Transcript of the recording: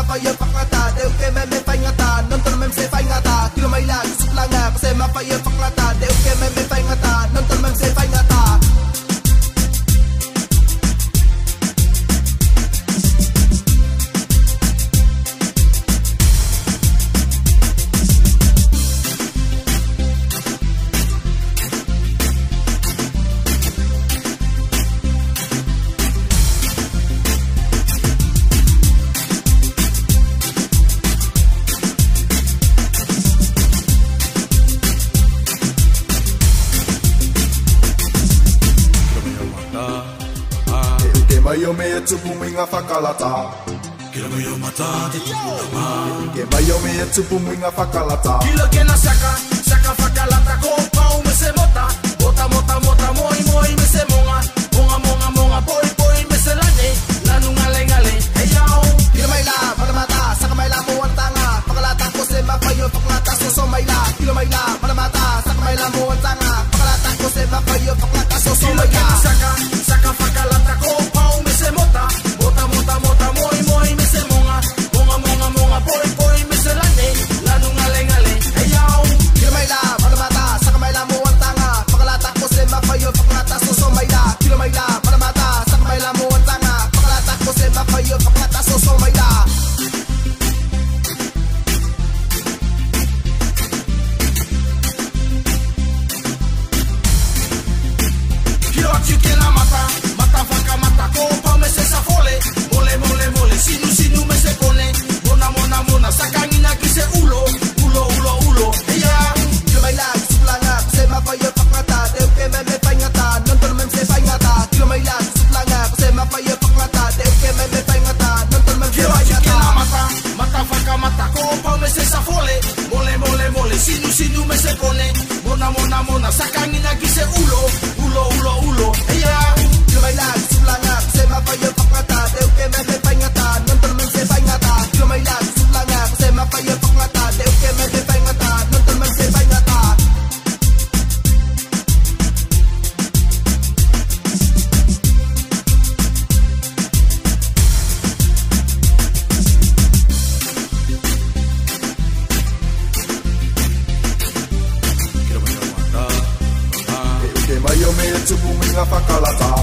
mapayo paklata Deu ke me fai ngata Non ton mem se fai ngata Kilo mai la kusuk langa Kasi mapayo paklata Deu ke me fai ngata Non ton mem se fai ngata Mayo me tupu mwinga fakalata Kila mayo mata te tupu Ke mayo me tupu mwinga fakalata Kila kena saka fakalata ko pau me se mota Mota moi me se monga Monga boy me se lane Lanu ngale hey yao Kilo mai la mana mata Saka mai la mo antanga Pakalata ko se mapayo paklata So mai la Kilo mai la mana mata Saka mai la mo antanga Pakalata ko se mapayo paklata So mai la Saka fakalata ko Mota moi me se monga Monga boy me se lane Lanu ngale hey yao Kilo mai la mana mata Saka mai la mo antanga Pakalata ko se mapayo paklata So mai la Kilo mai la mana mata Saka mai la mo antanga Pakalata ko se mapayo paklata So mai la Kilo chuke la mata vaca mata ko pa me se sa fole Mole sinu me se pone Mona sakangina ki se ulo hey ya Kilo mai la suplanga Se mapayo paklata Deu ke me fai ngata Non ton mem se fai ngata Kilo mai la suplanga Se mapayo paklata Deu ke me fai ngata Non ton mem se fai ngata Mata vaca mata ko pa me se sa fole Mole sinu me se pone Mona sakangina ki se ulo hey ya Kilo mai la suplanga Se mapayo paklata Deu ke me fai ngata Non ton mem se fai ngata Kilo mai la suplanga Se mapayo paklata Deu ke me fai ngata Non ton mem se fai ngata Ke mayo me tupu mwinga fakalata